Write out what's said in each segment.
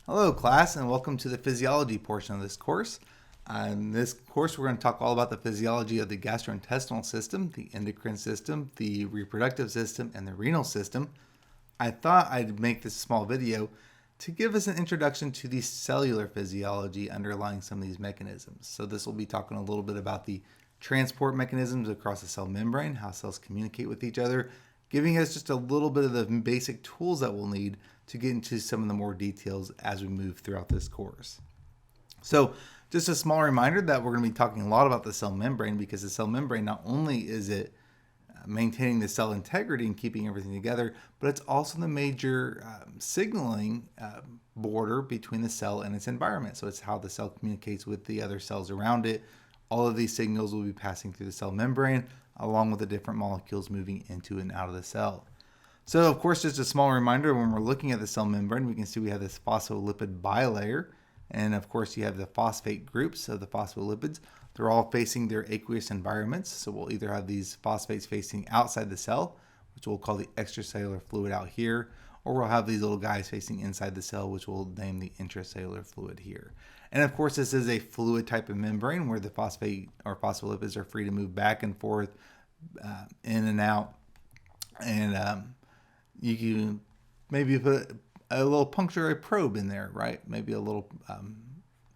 Hello class, and welcome to the physiology portion of this course. In this course we're going to talk all about the physiology of the gastrointestinal system, the endocrine system, the reproductive system, and the renal system. I thought I'd make this small video to give us an introduction to the cellular physiology underlying some of these mechanisms. So this will be talking a little bit about the transport mechanisms across the cell membrane, how cells communicate with each other, giving us just a little bit of the basic tools that we'll need to get into some of the more details as we move throughout this course. So just a small reminder that we're going to be talking a lot about the cell membrane, because the cell membrane, not only is it maintaining the cell integrity and keeping everything together, but it's also the major signaling border between the cell and its environment. So it's how the cell communicates with the other cells around it. All of these signals will be passing through the cell membrane, along with the different molecules moving into and out of the cell. So of course, just a small reminder, when we're looking at the cell membrane, we can see we have this phospholipid bilayer. And of course, you have the phosphate groups of the phospholipids. They're all facing their aqueous environments. So we'll either have these phosphates facing outside the cell, which we'll call the extracellular fluid out here, or we'll have these little guys facing inside the cell, which we'll name the intracellular fluid here. And of course, this is a fluid type of membrane where the phosphate or phospholipids are free to move back and forth, in and out. And you can maybe put a little puncture a probe in there, right? Maybe a little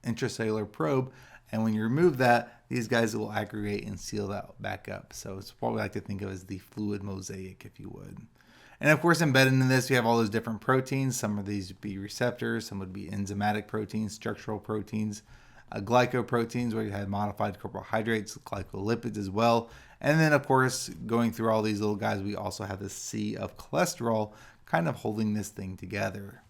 intracellular probe. And when you remove that, these guys will aggregate and seal that back up. So it's what we like to think of as the fluid mosaic, if you would. And of course, embedded in this, we have all those different proteins. Some of these would be receptors, some would be enzymatic proteins, structural proteins, glycoproteins, where you have modified carbohydrates, glycolipids as well. And then, of course, going through all these little guys, we also have the sea of cholesterol kind of holding this thing together.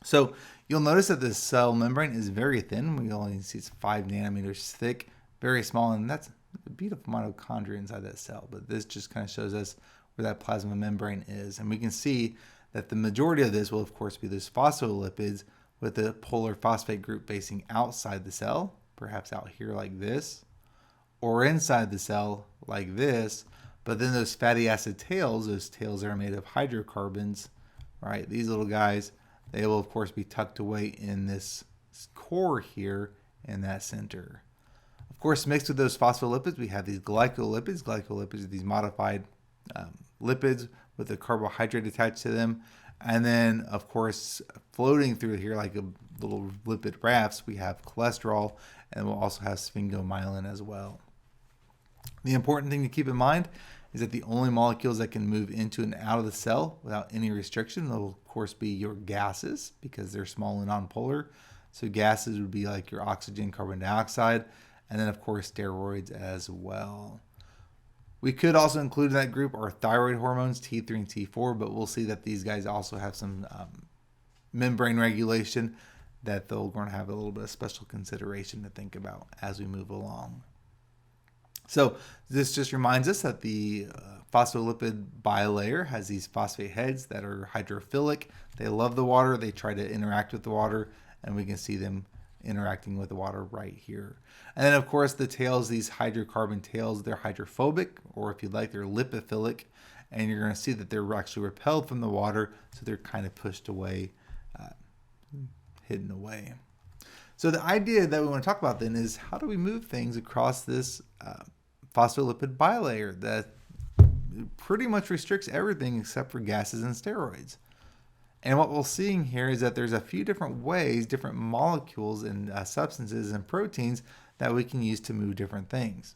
So you'll notice that the cell membrane is very thin. We only see it's 5 nanometers thick, very small, and that's a beautiful mitochondria inside that cell. But this just kind of shows us where that plasma membrane is. And we can see that the majority of this will, of course, be those phospholipids with the polar phosphate group facing outside the cell, perhaps out here like this, or inside the cell like this. But then those fatty acid tails, those tails that are made of hydrocarbons, right? These little guys, they will, of course, be tucked away in this core here in that center. Of course, mixed with those phospholipids, we have these glycolipids. Glycolipids are these modified lipids with a carbohydrate attached to them. And then, of course, floating through here like a little lipid rafts, we have cholesterol, and we'll also have sphingomyelin as well. The important thing to keep in mind is that the only molecules that can move into and out of the cell without any restriction will, of course, be your gases, because they're small and nonpolar. So gases would be like your oxygen, carbon dioxide, and then, of course, steroids as well. We could also include in that group our thyroid hormones, T3 and T4, but we'll see that these guys also have some membrane regulation that they're going to have a little bit of special consideration to think about as we move along. So this just reminds us that the phospholipid bilayer has these phosphate heads that are hydrophilic. They love the water. They try to interact with the water, and we can see them interacting with the water right here. And then, of course, the tails, these hydrocarbon tails, they're hydrophobic, or if you'd like, they're lipophilic. And you're going to see that they're actually repelled from the water, so they're kind of pushed away, hidden away. So the idea that we want to talk about then is, how do we move things across this phospholipid bilayer that pretty much restricts everything except for gases and steroids? And what we're seeing here is that there's a few different ways, different molecules and substances and proteins that we can use to move different things.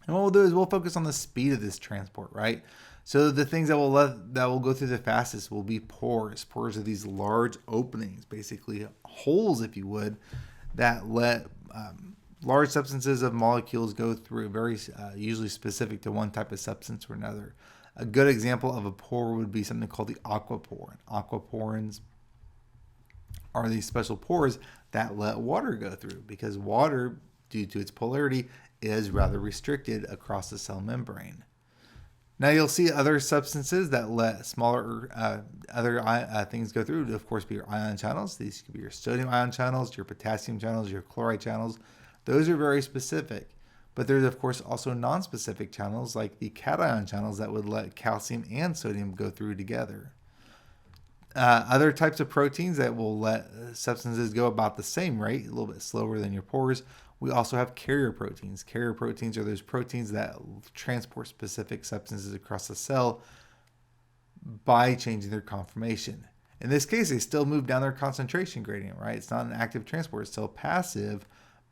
And what we'll do is we'll focus on the speed of this transport, right? So the things that will go through the fastest will be pores. Pores are these large openings, basically holes, if you would, that let large substances of molecules go through, very usually specific to one type of substance or another. A good example of a pore would be something called the aquaporin. Aquaporins are these special pores that let water go through, because water, due to its polarity, is rather restricted across the cell membrane. Now you'll see other substances that let smaller other things go through. Of course, be your ion channels. These could be your sodium ion channels, your potassium channels, your chloride channels. Those are very specific. But there's, of course, also non-specific channels like the cation channels that would let calcium and sodium go through together. Other types of proteins that will let substances go about the same rate, a little bit slower than your pores. We also have carrier proteins. Carrier proteins are those proteins that transport specific substances across the cell by changing their conformation. In this case, they still move down their concentration gradient, right? It's not an active transport, it's still passive,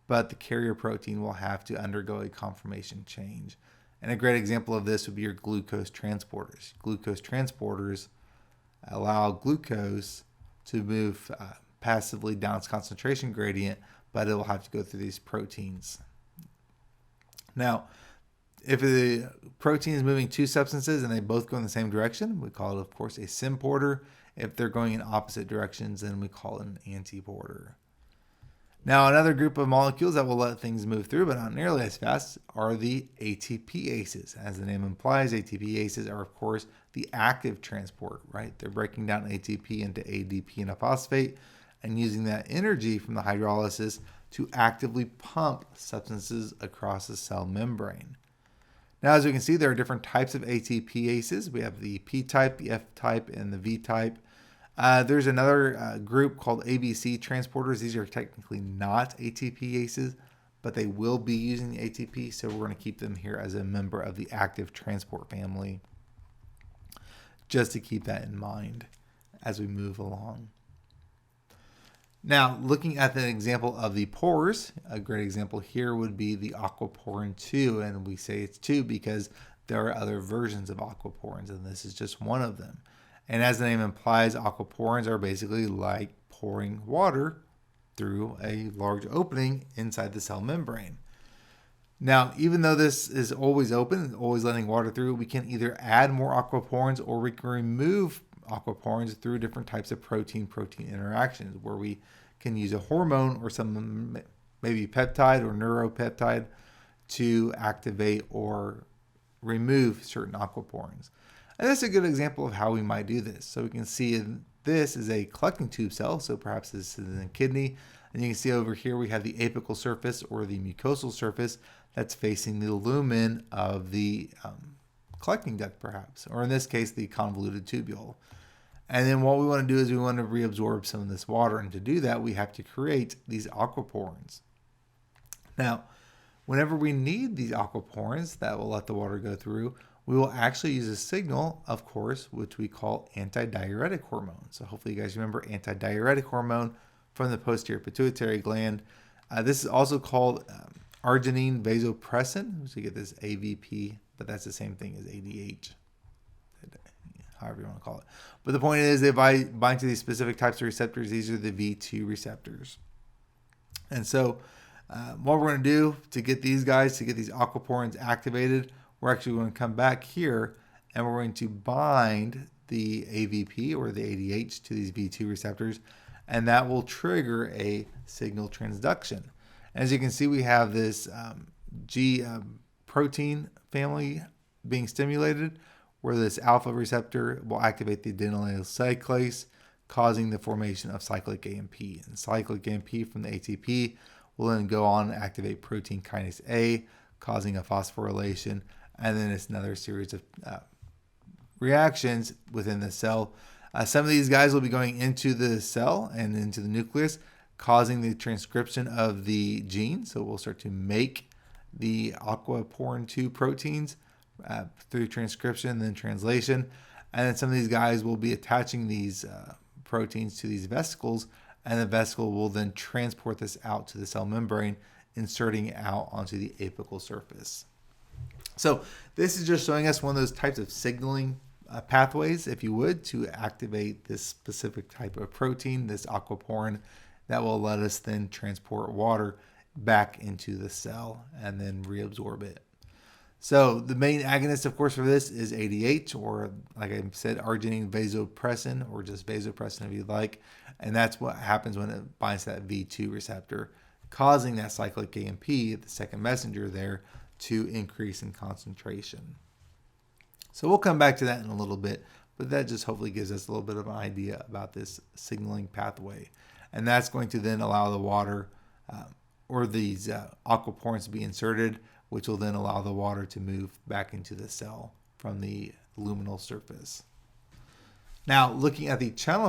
but the carrier protein will have to undergo a conformation change. And a great example of this would be your glucose transporters. Glucose transporters allow glucose to move passively down its concentration gradient, but it will have to go through these proteins. Now, if the protein is moving two substances and they both go in the same direction, we call it, of course, a symporter. If they're going in opposite directions, then we call it an antiporter. Now, another group of molecules that will let things move through, but not nearly as fast, are the ATPases. As the name implies, ATPases are, of course, the active transport, right? They're breaking down ATP into ADP and a phosphate and using that energy from the hydrolysis to actively pump substances across the cell membrane. Now, as we can see, there are different types of ATPases. We have the P-type, the F-type, and the V-type. There's another group called ABC transporters. These are technically not ATPases, but they will be using the ATP, so we're going to keep them here as a member of the active transport family, just to keep that in mind as we move along. Now, looking at the example of the pores, a great example here would be the Aquaporin 2, and we say it's 2 because there are other versions of aquaporins, and this is just one of them. And as the name implies, aquaporins are basically like pouring water through a large opening inside the cell membrane. Now, even though this is always open, always letting water through, we can either add more aquaporins or we can remove aquaporins through different types of protein-protein interactions, where we can use a hormone or some maybe peptide or neuropeptide to activate or remove certain aquaporins. And that's a good example of how we might do this. So we can see this is a collecting tube cell, so perhaps this is in a kidney. And you can see over here we have the apical surface or the mucosal surface that's facing the lumen of the collecting duct perhaps, or in this case, the convoluted tubule. And then what we want to do is we want to reabsorb some of this water. And to do that, we have to create these aquaporins. Now, whenever we need these aquaporins that will let the water go through, we will actually use a signal, of course, which we call antidiuretic hormone. So hopefully you guys remember antidiuretic hormone from the posterior pituitary gland. This is also called arginine vasopressin, so you get this AVP, but that's the same thing as ADH, however you want to call it. But the point is they bind to these specific types of receptors. These are the V2 receptors. And so what we're going to do to get these aquaporins activated, we're actually going to come back here and we're going to bind the AVP or the ADH to these V2 receptors, and that will trigger a signal transduction. As you can see, we have this G protein family being stimulated, where this alpha receptor will activate the adenylyl cyclase, causing the formation of cyclic AMP. And cyclic AMP from the ATP will then go on and activate protein kinase A, causing a phosphorylation, and then it's another series of reactions within the cell. Some of these guys will be going into the cell and into the nucleus, causing the transcription of the gene. So we'll start to make the aquaporin 2 proteins through transcription, then translation. And then some of these guys will be attaching these proteins to these vesicles, and the vesicle will then transport this out to the cell membrane, inserting it out onto the apical surface. So this is just showing us one of those types of signaling pathways, if you would, to activate this specific type of protein, this aquaporin, that will let us then transport water back into the cell and then reabsorb it. So the main agonist, of course, for this is ADH, or like I said, arginine vasopressin, or just vasopressin if you like. And that's what happens when it binds to that V2 receptor, causing that cyclic AMP, the second messenger there, to increase in concentration. So we'll come back to that in a little bit, but that just hopefully gives us a little bit of an idea about this signaling pathway. And that's going to then allow the water or these aquaporins to be inserted, which will then allow the water to move back into the cell from the luminal surface. Now, looking at the the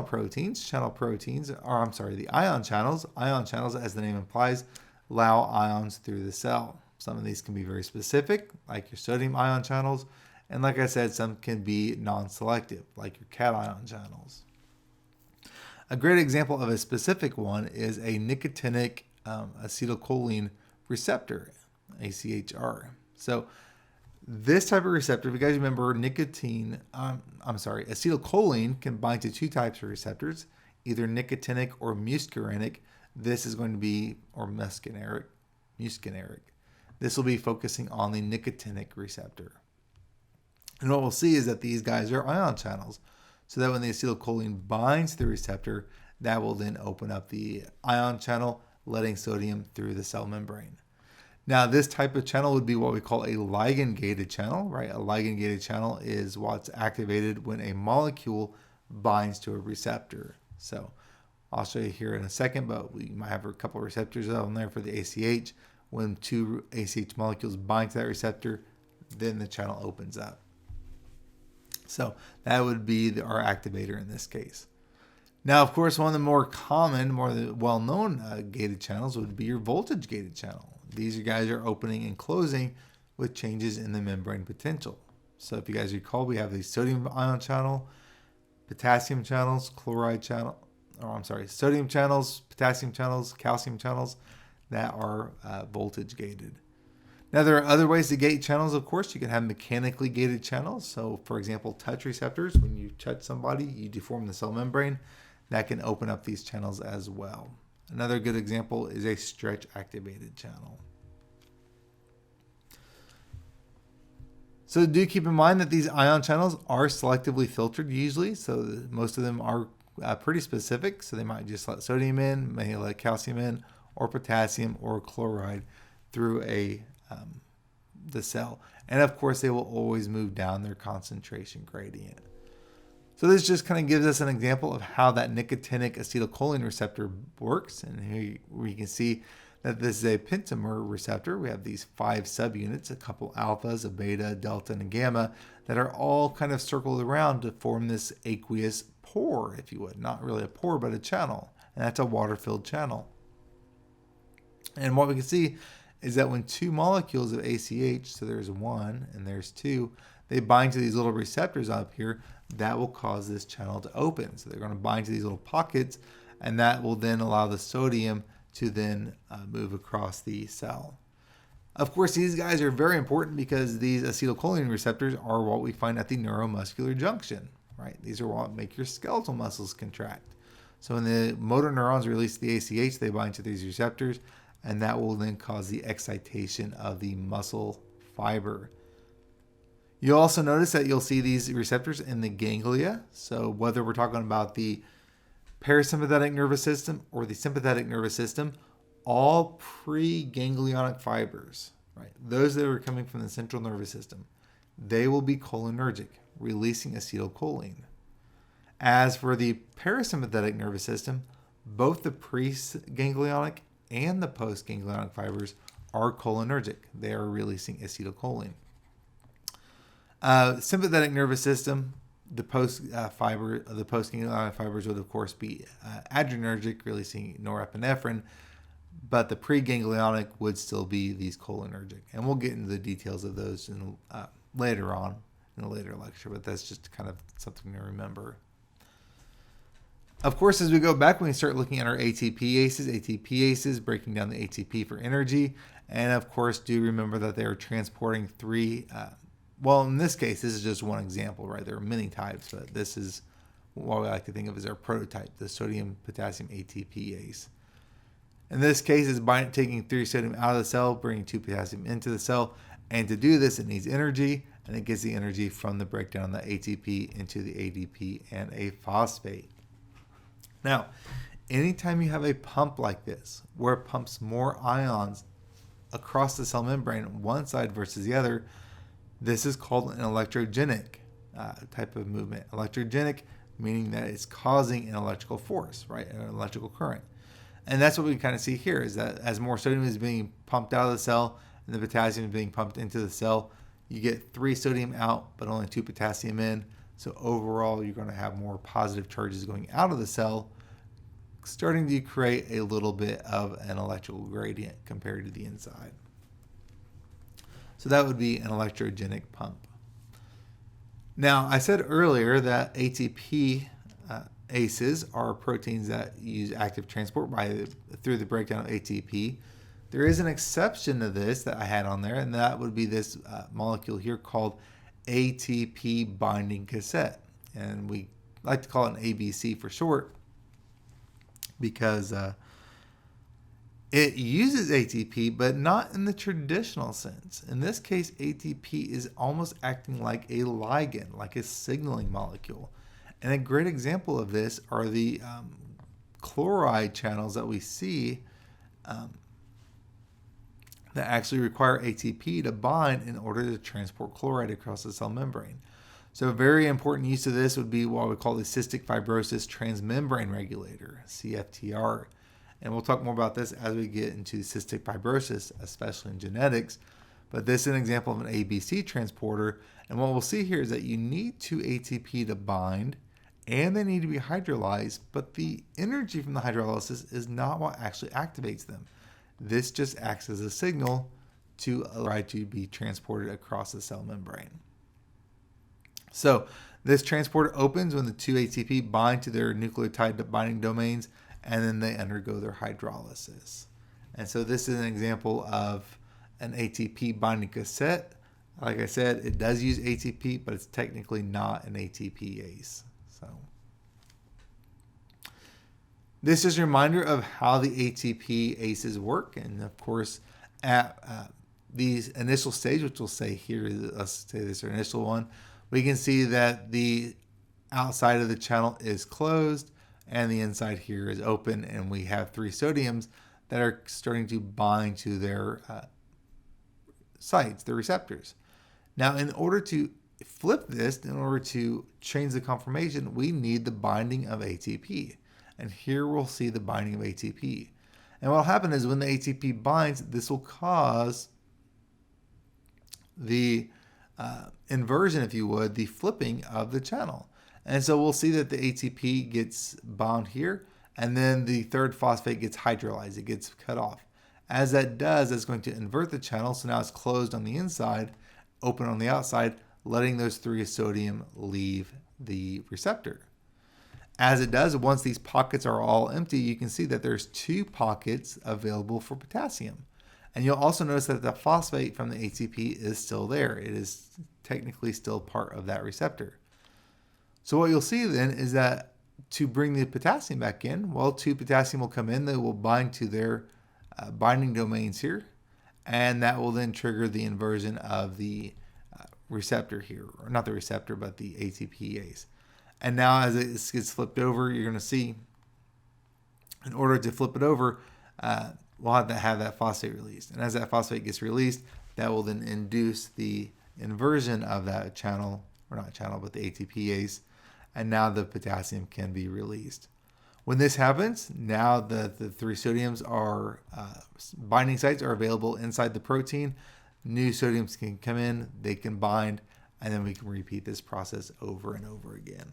ion channels. Ion channels, as the name implies, allow ions through the cell. Some of these can be very specific, like your sodium ion channels, and like I said, some can be non-selective, like your cation channels. A great example of a specific one is a nicotinic acetylcholine receptor, AChR. So this type of receptor, if you guys remember, acetylcholine can bind to two types of receptors, either nicotinic or muscarinic. This is going to be, or muscarinic. This will be focusing on the nicotinic receptor. And what we'll see is that these guys are ion channels. So that when the acetylcholine binds to the receptor, that will then open up the ion channel, letting sodium through the cell membrane. Now, this type of channel would be what we call a ligand-gated channel, right? A ligand-gated channel is what's activated when a molecule binds to a receptor. So I'll show you here in a second, but we might have a couple of receptors on there for the ACH. When two ACH molecules bind to that receptor, then the channel opens up. So that would be our activator in this case. Now, of course, one of the more common, more well-known gated channels would be your voltage-gated channel. These guys are opening and closing with changes in the membrane potential. So if you guys recall, we have the sodium ion channel, potassium channels, sodium channels, potassium channels, calcium channels that are voltage gated. Now, there are other ways to gate channels, of course. You can have mechanically gated channels. So, for example, touch receptors. When you touch somebody, you deform the cell membrane. That can open up these channels as well. Another good example is a stretch-activated channel. So do keep in mind that these ion channels are selectively filtered usually. So most of them are pretty specific. So they might just let sodium in, may let calcium in, or potassium or chloride through the cell. And of course, they will always move down their concentration gradient. So this just kind of gives us an example of how that nicotinic acetylcholine receptor works. And here we can see that this is a pentamer receptor. We have these 5 subunits, a couple alphas, a beta, a delta, and a gamma that are all kind of circled around to form this aqueous pore, if you would. Not really a pore, but a channel. And that's a water-filled channel. And what we can see is that when two molecules of ACH, so there's 1 and there's 2, they bind to these little receptors up here, that will cause this channel to open. So they're going to bind to these little pockets, and that will then allow the sodium to then move across the cell. Of course, these guys are very important because these acetylcholine receptors are what we find at the neuromuscular junction, right? These are what make your skeletal muscles contract. So when the motor neurons release the ACH, they bind to these receptors, and that will then cause the excitation of the muscle fiber. You'll also notice that you'll see these receptors in the ganglia. So whether we're talking about the parasympathetic nervous system or the sympathetic nervous system, all preganglionic fibers, right? Those that are coming from the central nervous system, they will be cholinergic, releasing acetylcholine. As for the parasympathetic nervous system, both the preganglionic and the postganglionic fibers are cholinergic. They are releasing acetylcholine. Sympathetic nervous system, the postganglionic fibers would of course be adrenergic, releasing norepinephrine, but the preganglionic would still be these cholinergic. And we'll get into the details of those later on in a later lecture, but that's just kind of something to remember. Of course, as we go back, we start looking at our ATPases, breaking down the ATP for energy. And of course, do remember that they are transporting in this case, this is just one example, right? There are many types, but this is what we like to think of as our prototype, the sodium potassium ATPase. In this case, it's taking 3 sodium out of the cell, bringing 2 potassium into the cell. And to do this, it needs energy, and it gets the energy from the breakdown of the ATP into the ADP and a phosphate. Now, anytime you have a pump like this, where it pumps more ions across the cell membrane, one side versus the other, this is called an electrogenic type of movement. Electrogenic meaning that it's causing an electrical force, right? An electrical current. And that's what we kind of see here, is that as more sodium is being pumped out of the cell and the potassium is being pumped into the cell, you get 3 sodium out, but only 2 potassium in. So overall, you're going to have more positive charges going out of the cell, starting to create a little bit of an electrical gradient compared to the inside. So that would be an electrogenic pump. Now, I said earlier that ATPases are proteins that use active transport through the breakdown of ATP. There is an exception to this that I had on there, and that would be this molecule here called ATP binding cassette. And we like to call it an ABC for short because it uses ATP, but not in the traditional sense. In this case, ATP is almost acting like a ligand, like a signaling molecule. And a great example of this are the chloride channels that we see that actually require ATP to bind in order to transport chloride across the cell membrane. So a very important use of this would be what we call the cystic fibrosis transmembrane regulator, CFTR. And we'll talk more about this as we get into cystic fibrosis, especially in genetics. But this is an example of an ABC transporter. And what we'll see here is that you need 2 ATP to bind, and they need to be hydrolyzed, but the energy from the hydrolysis is not what actually activates them. This just acts as a signal to allow it to be transported across the cell membrane. So this transporter opens when the 2 ATP bind to their nucleotide binding domains, and then they undergo their hydrolysis. And so this is an example of an ATP binding cassette. Like I said, it does use ATP, but it's technically not an ATPase. So this is a reminder of how the ATPases work. And of course, at the initial stage, which we'll say here, let's say this is our initial one, we can see that the outside of the channel is closed and the inside here is open, and we have 3 sodiums that are starting to bind to their sites, their receptors. Now, in order to flip this, in order to change the conformation, we need the binding of ATP. And here we'll see the binding of ATP. And what will happen is when the ATP binds, this will cause the inversion, if you would, the flipping of the channel. And so we'll see that the ATP gets bound here, and then the third phosphate gets hydrolyzed. It gets cut off. As that does, it's going to invert the channel. So now it's closed on the inside, open on the outside, letting those 3 sodium leave the receptor. As it does, once these pockets are all empty, you can see that there's 2 pockets available for potassium. And you'll also notice that the phosphate from the ATP is still there. It is technically still part of that receptor. So what you'll see then is that to bring the potassium back in, well, 2 potassium will come in. They will bind to their binding domains here, and that will then trigger the inversion of the receptor here, or not the receptor, but the ATPase. And now as it gets flipped over, you're going to see, in order to flip it over, we'll have to have that phosphate released. And as that phosphate gets released, that will then induce the inversion of that channel, or not channel, but the ATPase. And now the potassium can be released. When this happens, now the 3 sodiums are, binding sites are available inside the protein. New sodiums can come in, they can bind, and then we can repeat this process over and over again.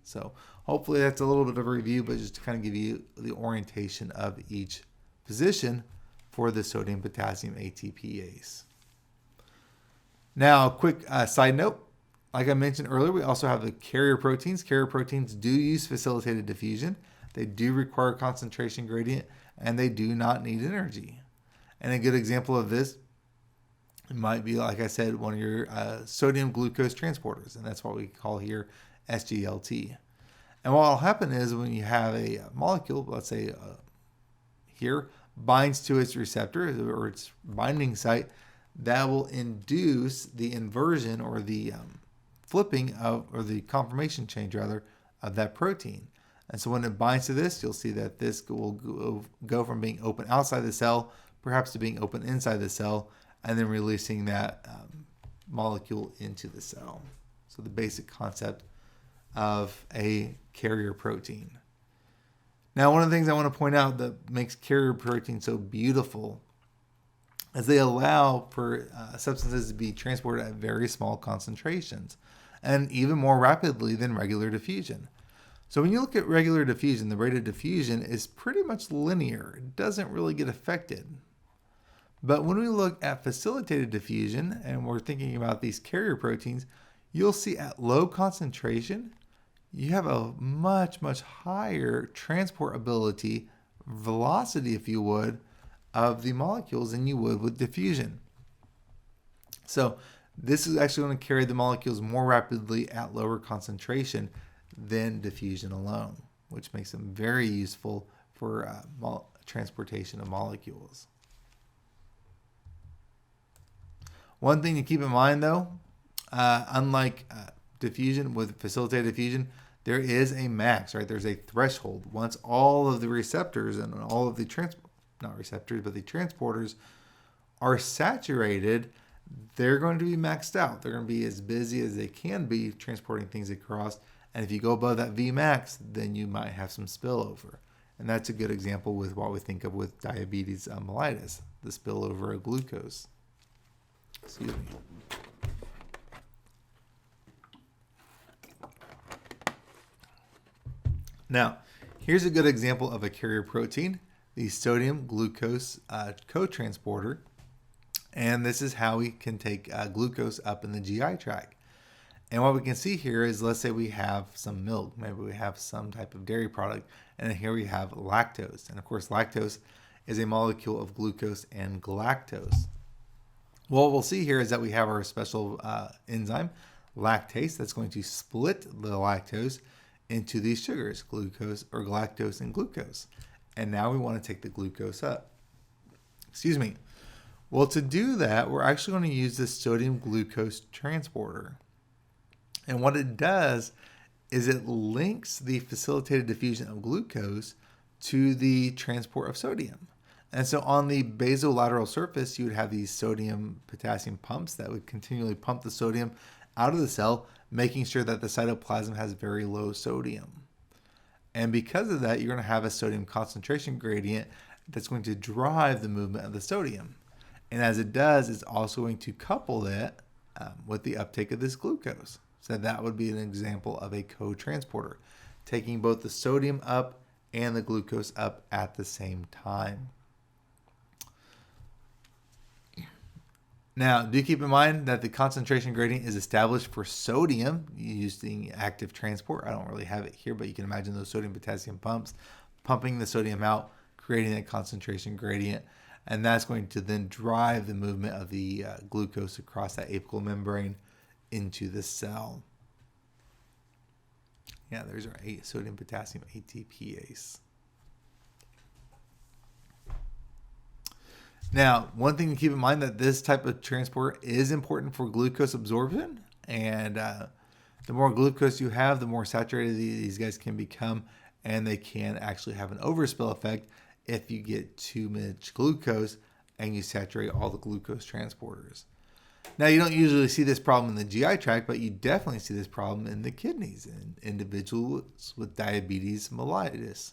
So hopefully that's a little bit of a review, but just to kind of give you the orientation of each position for the sodium potassium ATPase. Now, a quick side note. Like I mentioned earlier, we also have the carrier proteins. Carrier proteins do use facilitated diffusion. They do require concentration gradient, and they do not need energy. And a good example of this might be, like I said, one of your sodium glucose transporters, and that's what we call here SGLT. And what will happen is when you have a molecule, let's say here, binds to its receptor or its binding site, that will induce the inversion or the flipping of, or the conformation change rather, of that protein. And so when it binds to this, you'll see that this will go from being open outside the cell, perhaps to being open inside the cell, and then releasing that molecule into the cell. So the basic concept of a carrier protein. Now, one of the things I want to point out that makes carrier protein so beautiful is they allow for substances to be transported at very small concentrations. and even more rapidly than regular diffusion. So when you look at regular diffusion, the rate of diffusion is pretty much linear. It doesn't really get affected. But when we look at facilitated diffusion, and we're thinking about these carrier proteins, you'll see at low concentration, you have a much, much higher transport ability, velocity, if you would, of the molecules than you would with diffusion. So this is actually going to carry the molecules more rapidly at lower concentration than diffusion alone, which makes them very useful for transportation of molecules. One thing to keep in mind, though, unlike diffusion, with facilitated diffusion, there is a max, right? There's a threshold. Once all of the receptors and all of the the transporters are saturated, they're going to be maxed out. They're going to be as busy as they can be transporting things across. And if you go above that Vmax, then you might have some spillover. And that's a good example with what we think of with diabetes mellitus, the spillover of glucose. Excuse me. Now, here's a good example of a carrier protein, the sodium glucose cotransporter. And this is how we can take glucose up in the GI tract. And what we can see here is, let's say we have some milk, maybe we have some type of dairy product, and then here we have lactose. And of course, lactose is a molecule of glucose and galactose. What we'll see here is that we have our special enzyme, lactase, that's going to split the lactose into these sugars, glucose or galactose and glucose. And now we want to take the glucose up. Excuse me. Well, to do that, we're actually going to use this sodium glucose transporter. And what it does is it links the facilitated diffusion of glucose to the transport of sodium. And so on the basolateral surface, you would have these sodium-potassium pumps that would continually pump the sodium out of the cell, making sure that the cytoplasm has very low sodium. And because of that, you're going to have a sodium concentration gradient that's going to drive the movement of the sodium. And as it does, it's also going to couple it with the uptake of this glucose. So that would be an example of a cotransporter, taking both the sodium up and the glucose up at the same time. Now, do keep in mind that the concentration gradient is established for sodium using active transport. I don't really have it here, but you can imagine those sodium-potassium pumps pumping the sodium out, creating a concentration gradient, and that's going to then drive the movement of the glucose across that apical membrane into the cell. Yeah, there's our sodium-potassium ATPase. Now, one thing to keep in mind that this type of transport is important for glucose absorption, and the more glucose you have, the more saturated these guys can become, and they can actually have an overspill effect if you get too much glucose and you saturate all the glucose transporters. Now, you don't usually see this problem in the GI tract, but you definitely see this problem in the kidneys in individuals with diabetes mellitus.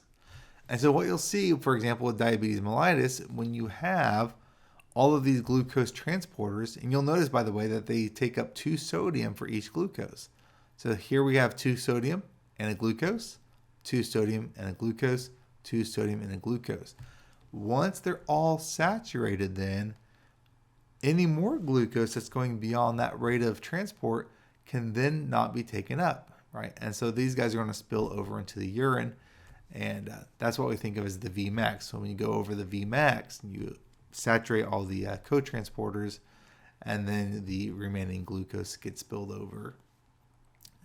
And so what you'll see, for example, with diabetes mellitus, when you have all of these glucose transporters, and you'll notice, by the way, that they take up 2 sodium for each glucose. So here we have 2 sodium and a glucose, 2 sodium and a glucose, 2 sodium and a glucose. Once they're all saturated, then any more glucose that's going beyond that rate of transport can then not be taken up, right? And so these guys are going to spill over into the urine, and that's what we think of as the Vmax. So when you go over the Vmax, you saturate all the cotransporters, and then the remaining glucose gets spilled over.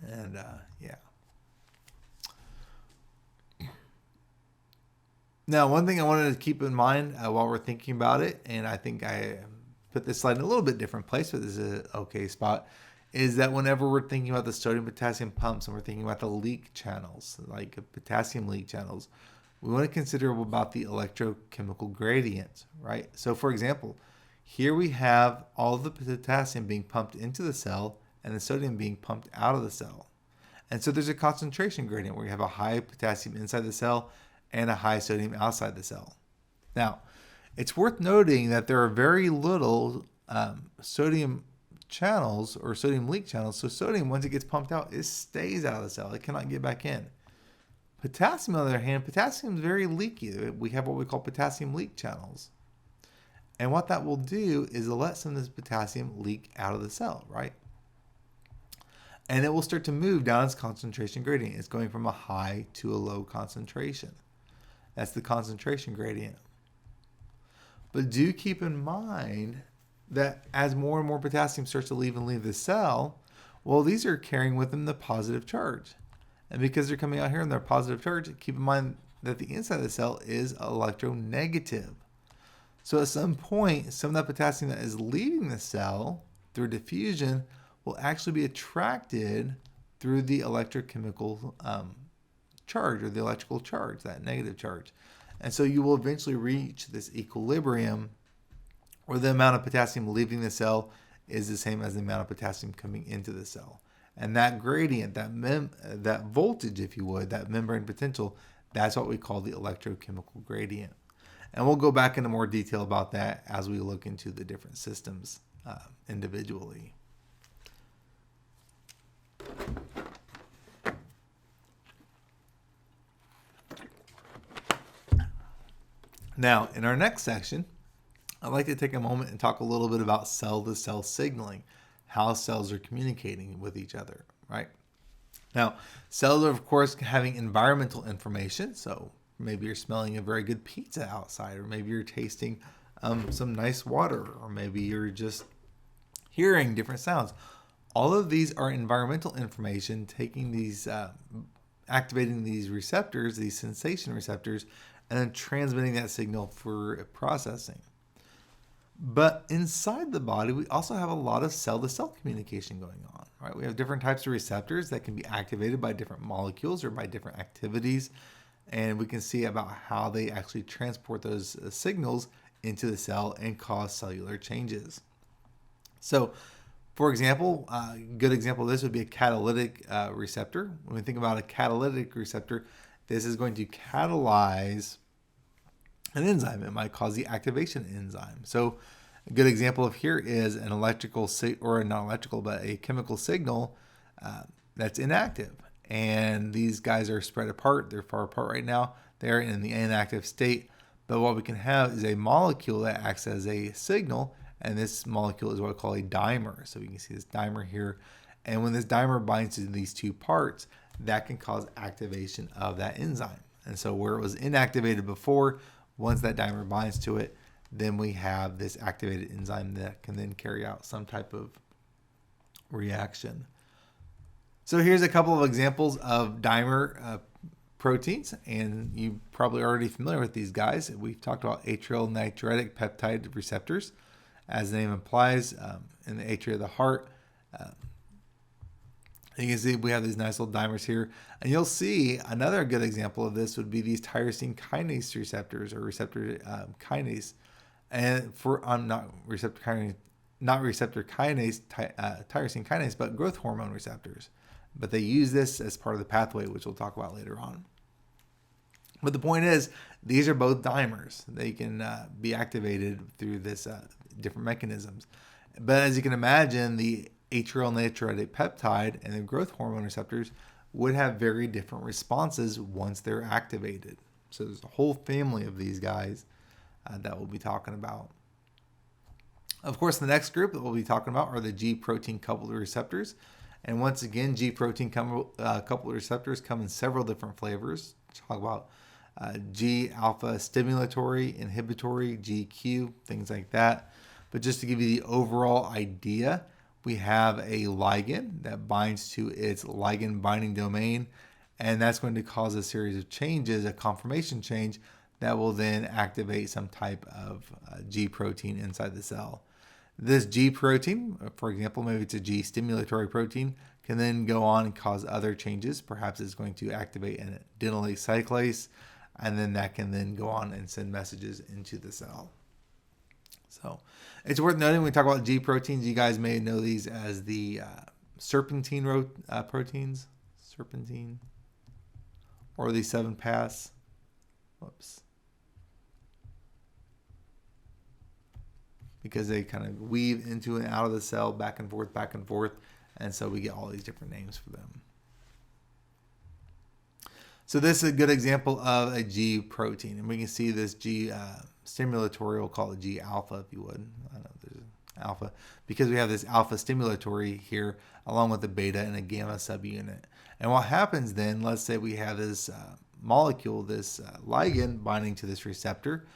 And yeah. Now, one thing I wanted to keep in mind while we're thinking about it, and I think I put this slide in a little bit different place, but this is an okay spot, is that whenever we're thinking about the sodium-potassium pumps and we're thinking about the leak channels, like potassium leak channels, we want to consider about the electrochemical gradient, right? So, for example, here we have all the potassium being pumped into the cell and the sodium being pumped out of the cell. And so there's a concentration gradient where you have a high potassium inside the cell and a high sodium outside the cell. Now, it's worth noting that there are very little sodium channels or sodium leak channels. So sodium, once it gets pumped out, it stays out of the cell. It cannot get back in. Potassium, on the other hand, potassium is very leaky. We have what we call potassium leak channels. And what that will do is let some of this potassium leak out of the cell, right? And it will start to move down its concentration gradient. It's going from a high to a low concentration. That's the concentration gradient. But do keep in mind that as more and more potassium starts to leave the cell, well, these are carrying with them the positive charge. And because they're coming out here in their positive charge, keep in mind that the inside of the cell is electronegative. So at some point, some of that potassium that is leaving the cell through diffusion will actually be attracted through the electrochemical charge, or the electrical charge, that negative charge. And so you will eventually reach this equilibrium where the amount of potassium leaving the cell is the same as the amount of potassium coming into the cell. And that gradient, that voltage, if you would, that membrane potential, that's what we call the electrochemical gradient. And we'll go back into more detail about that as we look into the different systems individually. Now, in our next section, I'd like to take a moment and talk a little bit about cell-to-cell signaling, how cells are communicating with each other, right? Now, cells are, of course, having environmental information. So maybe you're smelling a very good pizza outside, or maybe you're tasting some nice water, or maybe you're just hearing different sounds. All of these are environmental information, taking these, activating these receptors, these sensation receptors, and then transmitting that signal for processing. But inside the body, we also have a lot of cell-to-cell communication going on, right? We have different types of receptors that can be activated by different molecules or by different activities, and we can see about how they actually transport those signals into the cell and cause cellular changes. So, for example, a good example of this would be a catalytic receptor. When we think about a catalytic receptor, this is going to catalyze an enzyme. It might cause the activation enzyme. So a good example of here is an electrical, or not electrical, but a chemical signal that's inactive. And these guys are spread apart. They're far apart right now. They're in the inactive state. But what we can have is a molecule that acts as a signal. And this molecule is what we call a dimer. So you can see this dimer here. And when this dimer binds to these two parts, that can cause activation of that enzyme. And so where it was inactivated before, once that dimer binds to it, then we have this activated enzyme that can then carry out some type of reaction. So here's a couple of examples of dimer proteins, and you're probably already familiar with these guys. We've talked about atrial natriuretic peptide receptors. As the name implies, in the atria of the heart, you can see we have these nice little dimers here. And you'll see another good example of this would be these tyrosine kinase receptors, or receptor kinase. And for not receptor kinase, tyrosine kinase, but growth hormone receptors. But they use this as part of the pathway, which we'll talk about later on. But the point is, these are both dimers. They can be activated through this different mechanisms. But as you can imagine, the atrial natriuretic peptide and the growth hormone receptors would have very different responses once they're activated. So there's a whole family of these guys that we'll be talking about. Of course, the next group that we'll be talking about are the G protein coupled receptors. And once again, G protein coupled receptors come in several different flavors. Talk about G alpha stimulatory, inhibitory, GQ, things like that. But just to give you the overall idea, we have a ligand that binds to its ligand binding domain, and that's going to cause a series of changes, a conformation change, that will then activate some type of G protein inside the cell. This G protein, for example, maybe it's a G stimulatory protein, can then go on and cause other changes. Perhaps it's going to activate an adenylate cyclase, and then that can then go on and send messages into the cell. So it's worth noting when we talk about G proteins, you guys may know these as the serpentine proteins, serpentine, or the 7-pass. Whoops. because they kind of weave into and out of the cell, back and forth, and so we get all these different names for them. So this is a good example of a G protein, and we can see this G stimulatory, we'll call it G alpha if you would. I know there's alpha, because we have this alpha stimulatory here along with the beta and a gamma subunit. And what happens then, let's say we have this molecule, this ligand binding to this receptor.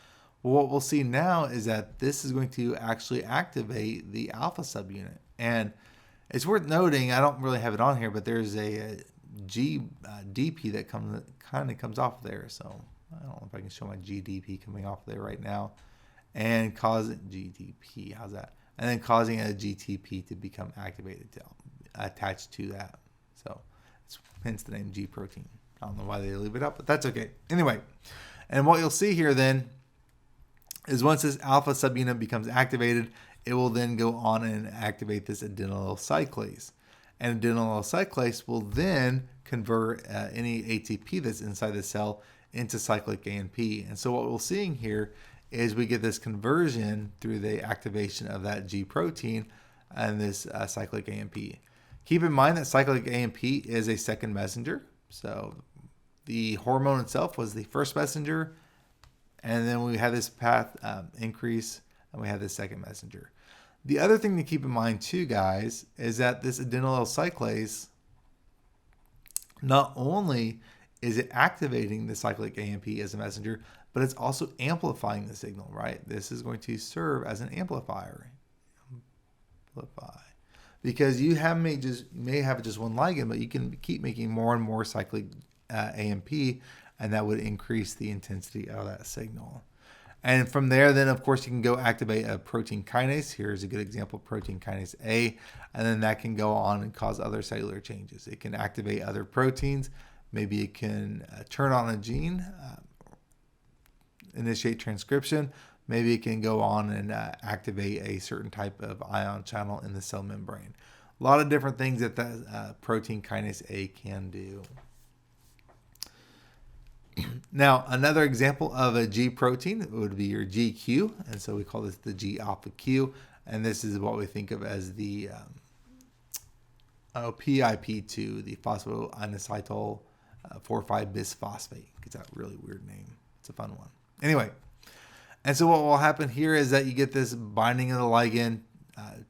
Well, what we'll see now is that this is going to actually activate the alpha subunit. And it's worth noting, I don't really have it on here, but there's a GDP that kind of comes off there. So I don't know if I can show my GDP coming off there right now, and causing GDP, how's that? And then causing a GTP to become activated to attach to that. So it's hence the name G protein. I don't know why they leave it up, but that's okay. Anyway, and what you'll see here then is once this alpha subunit becomes activated, it will then go on and activate this adenylyl cyclase. And adenylyl cyclase will then convert any ATP that's inside the cell into cyclic AMP. And so what we're seeing here is we get this conversion through the activation of that G protein and this cyclic AMP. Keep in mind that cyclic AMP is a second messenger. So the hormone itself was the first messenger, and then we have this path increase, and we have this second messenger. The other thing to keep in mind too, guys, is that this adenylyl cyclase, not only is it activating the cyclic AMP as a messenger, but it's also amplifying the signal, right? This is going to serve as an amplifier. Because you may have just one ligand, but you can keep making more and more cyclic AMP, and that would increase the intensity of that signal. And from there, then, of course, you can go activate a protein kinase. Here's a good example, protein kinase A. And then that can go on and cause other cellular changes. It can activate other proteins. Maybe it can turn on a gene, initiate transcription. Maybe it can go on and activate a certain type of ion channel in the cell membrane. A lot of different things that the protein kinase A can do. Now, another example of a G protein would be your GQ, and so we call this the G alpha Q, and this is what we think of as the PIP2, the phosphodienoacetyl 4,5-bisphosphate. It's a really weird name. It's a fun one. Anyway, and so what will happen here is that you get this binding of the ligand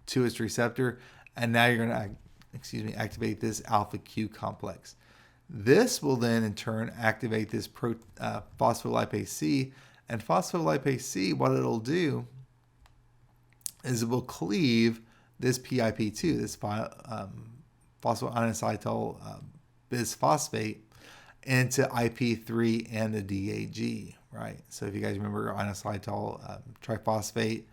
to its receptor, and now you're going to activate this alpha Q complex. This will then in turn activate this phospholipase C, and phospholipase C, what it'll do is it will cleave this PIP2, this phosphodienoacetyl bisphosphate, into IP3 and the DAG, right? So if you guys remember inositol triphosphate,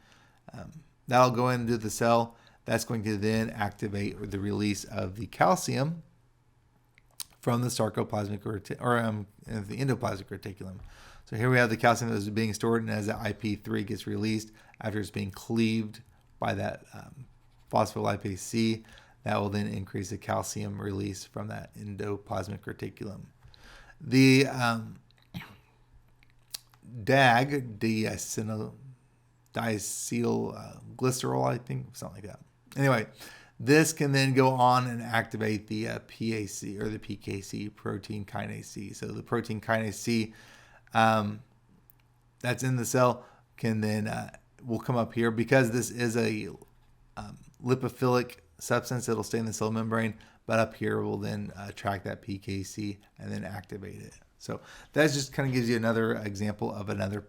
that'll go into the cell. That's going to then activate the release of the calcium from the sarcoplasmic the endoplasmic reticulum. So here we have the calcium that is being stored, and as that IP3 gets released after it's being cleaved by that phospholipase C, that will then increase the calcium release from that endoplasmic reticulum. The DAG, diacetylglycerol, I think, something like that. Anyway, this can then go on and activate the PAC or the PKC, protein kinase C. So the protein kinase C that's in the cell can then will come up here because this is a lipophilic substance. It'll stay in the cell membrane, but up here will then track that PKC and then activate it. So that just kind of gives you another example of another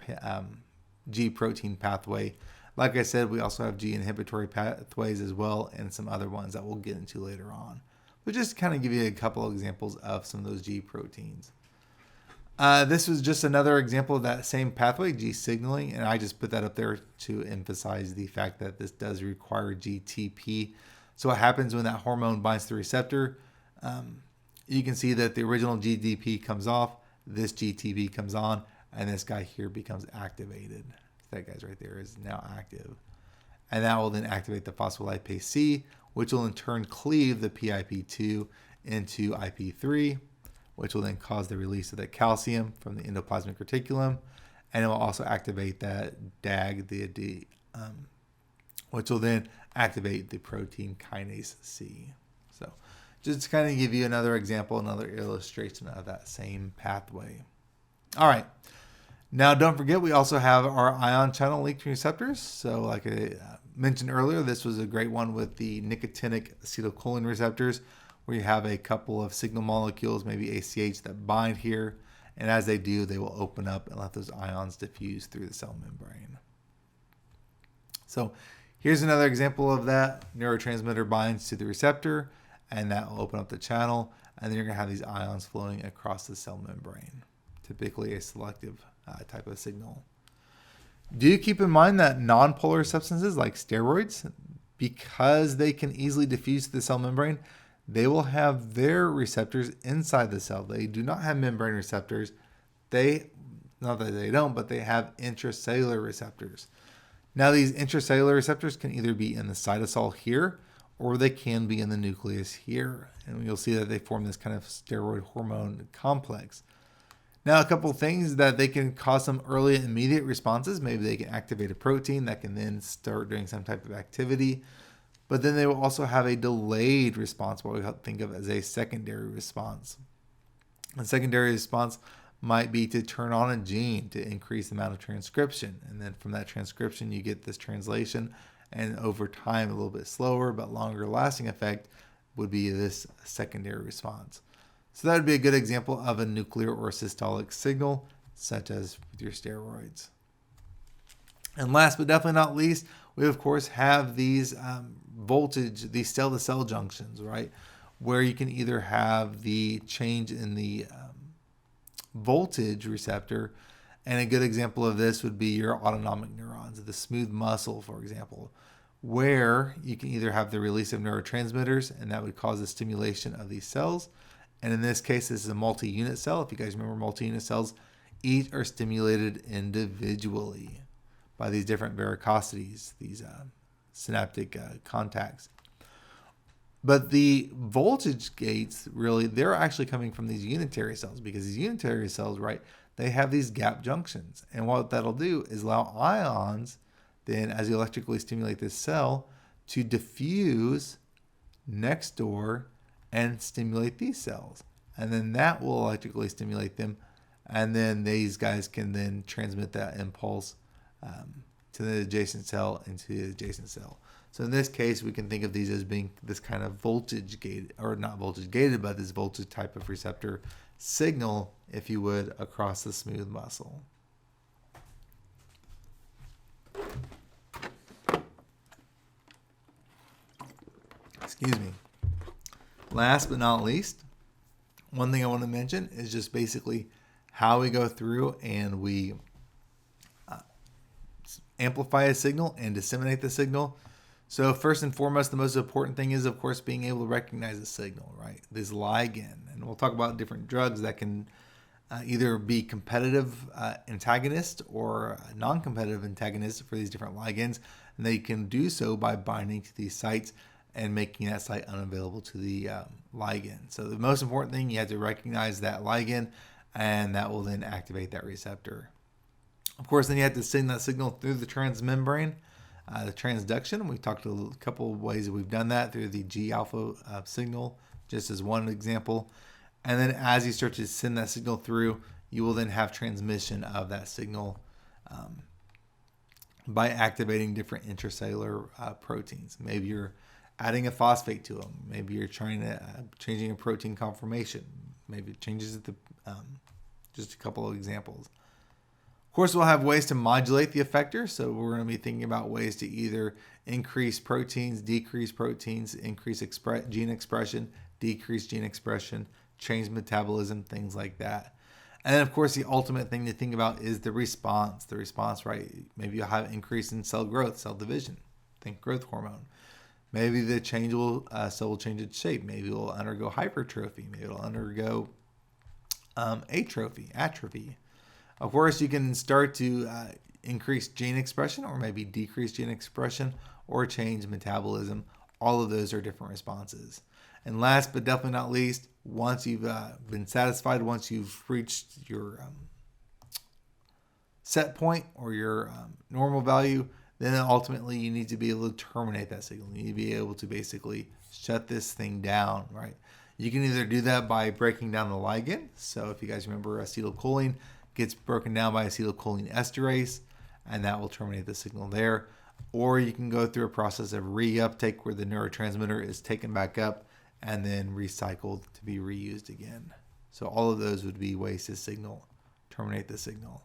G protein pathway. Like I said, we also have G inhibitory pathways as well, and some other ones that we'll get into later on. But just to kind of give you a couple of examples of some of those G proteins. This was just another example of that same pathway, G signaling, and I just put that up there to emphasize the fact that this does require GTP. So what happens when that hormone binds to the receptor? You can see that the original GDP comes off, this GTP comes on, and this guy here becomes activated. That guy's right there is now active. And that will then activate the phospholipase C, which will in turn cleave the PIP2 into IP3, which will then cause the release of that calcium from the endoplasmic reticulum. And it will also activate that DAG, the which will then activate the protein kinase C. So just to kind of give you another example, another illustration of that same pathway. All right. Now, don't forget, we also have our ion channel linked receptors. So like I mentioned earlier, this was a great one with the nicotinic acetylcholine receptors, where you have a couple of signal molecules, maybe ACH, that bind here. And as they do, they will open up and let those ions diffuse through the cell membrane. So here's another example of that. Neurotransmitter binds to the receptor, and that will open up the channel. And then you're going to have these ions flowing across the cell membrane, typically a selective type of signal. Do keep in mind that nonpolar substances like steroids, because they can easily diffuse the cell membrane, they will have their receptors inside the cell. They do not have membrane receptors. Not that they don't, but they have intracellular receptors. Now, these intracellular receptors can either be in the cytosol here, or they can be in the nucleus here. And you'll see that they form this kind of steroid hormone complex. Now, a couple of things that they can cause some early immediate responses. Maybe they can activate a protein that can then start doing some type of activity. But then they will also have a delayed response, what we think of as a secondary response. A secondary response might be to turn on a gene to increase the amount of transcription. And then from that transcription, you get this translation. And over time, a little bit slower but longer lasting effect would be this secondary response. So that would be a good example of a nuclear or systolic signal, such as with your steroids. And last but definitely not least, we of course have these voltage, these cell-to-cell junctions, right? Where you can either have the change in the voltage receptor, and a good example of this would be your autonomic neurons, the smooth muscle, for example, where you can either have the release of neurotransmitters, and that would cause the stimulation of these cells. And in this case, this is a multi-unit cell. If you guys remember multi-unit cells, each are stimulated individually by these different varicosities, these synaptic contacts. But the voltage gates, really, they're actually coming from these unitary cells, because these unitary cells, right, they have these gap junctions. And what that'll do is allow ions, then as you electrically stimulate this cell, to diffuse next door and stimulate these cells. And then that will electrically stimulate them. And then these guys can then transmit that impulse to the adjacent cell into the adjacent cell. So in this case, we can think of these as being this kind of voltage gated, or not voltage gated, but this voltage type of receptor signal, if you would, across the smooth muscle. Excuse me. Last but not least, one thing I want to mention is just basically how we go through and we amplify a signal and disseminate the signal. So first and foremost, the most important thing is, of course, being able to recognize the signal, right? This ligand. And we'll talk about different drugs that can either be competitive antagonists or non-competitive antagonists for these different ligands. And they can do so by binding to these sites and making that site unavailable to the ligand. So the most important thing, you have to recognize that ligand, and that will then activate that receptor. Of course, then you have to send that signal through the transmembrane, the transduction. We talked a couple of ways that we've done that through the G-alpha signal, just as one example. And then as you start to send that signal through, you will then have transmission of that signal by activating different intracellular proteins. Maybe you're adding a phosphate to them. Maybe you're changing a protein conformation. Maybe it changes the just a couple of examples. Of course, we'll have ways to modulate the effector. So we're going to be thinking about ways to either increase proteins, decrease proteins, increase gene expression, decrease gene expression, change metabolism, things like that. And then, of course, the ultimate thing to think about is the response. The response, right? Maybe you'll have increase in cell growth, cell division. Think growth hormone. Maybe the cell will change its shape. Maybe it will undergo hypertrophy. Maybe it'll undergo atrophy. Of course, you can start to increase gene expression, or maybe decrease gene expression, or change metabolism. All of those are different responses. And last but definitely not least, once you've been satisfied, once you've reached your set point or your normal value, then ultimately you need to be able to terminate that signal. You need to be able to basically shut this thing down, right? You can either do that by breaking down the ligand. So if you guys remember, acetylcholine gets broken down by acetylcholine esterase, and that will terminate the signal there. Or you can go through a process of reuptake where the neurotransmitter is taken back up and then recycled to be reused again. So all of those would be ways to terminate the signal.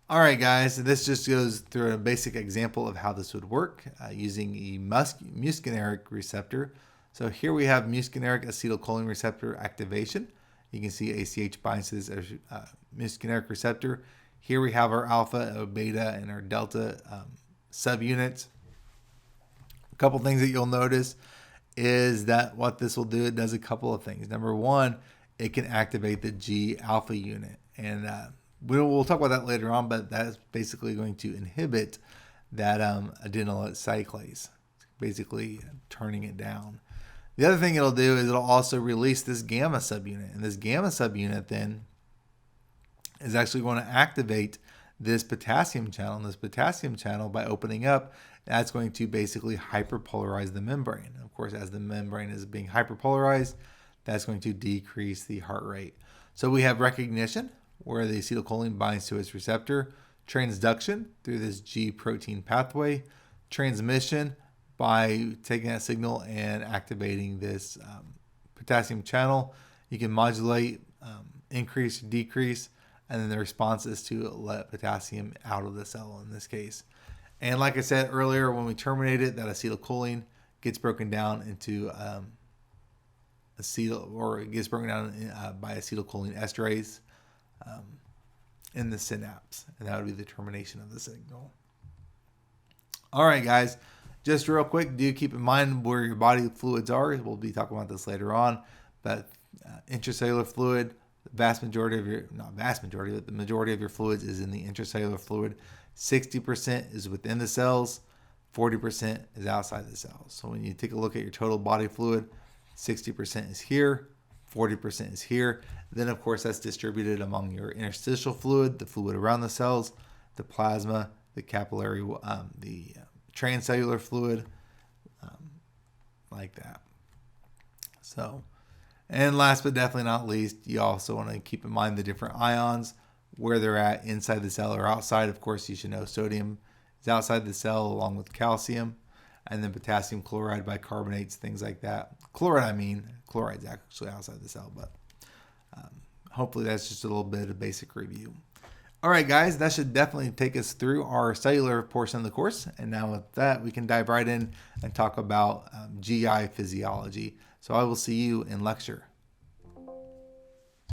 All right, guys, this just goes through a basic example of how this would work using a muscarinic receptor. So here we have muscarinic acetylcholine receptor activation. You can see ACH binds to this muscarinic receptor. Here we have our alpha, our beta, and our delta subunits. A couple things that you'll notice is that what this will do, it does a couple of things. Number one, it can activate the G alpha unit. And we'll talk about that later on, but that's basically going to inhibit that adenylyl cyclase, basically turning it down. The other thing it'll do is it'll also release this gamma subunit. And this gamma subunit then is actually going to activate this potassium channel. And this potassium channel, by opening up, that's going to basically hyperpolarize the membrane. Of course, as the membrane is being hyperpolarized, that's going to decrease the heart rate. So we have recognition, where the acetylcholine binds to its receptor, transduction through this G protein pathway, transmission by taking that signal and activating this potassium channel. You can modulate, increase, decrease, and then the response is to let potassium out of the cell in this case. And like I said earlier, when we terminate it, that acetylcholine gets broken down into it gets broken down by acetylcholine esterase in the synapse, and that would be the termination of the signal. All right, guys, just real quick, do keep in mind where your body fluids are. We'll be talking about this later on, but intracellular fluid, the majority of your fluids is in the intracellular fluid. 60% is within the cells, 40% is outside the cells. So when you take a look at your total body fluid, 60% is here, 40% is here. Then, of course, that's distributed among your interstitial fluid, the fluid around the cells, the plasma, the capillary, the transcellular fluid, like that. So, and last but definitely not least, you also want to keep in mind the different ions, where they're at inside the cell or outside. Of course, you should know sodium is outside the cell along with calcium, and then potassium chloride, bicarbonates, things like that. Chloride's actually outside the cell, but hopefully that's just a little bit of basic review. All right, guys, that should definitely take us through our cellular portion of the course. And now with that, we can dive right in and talk about GI physiology. So I will see you in lecture.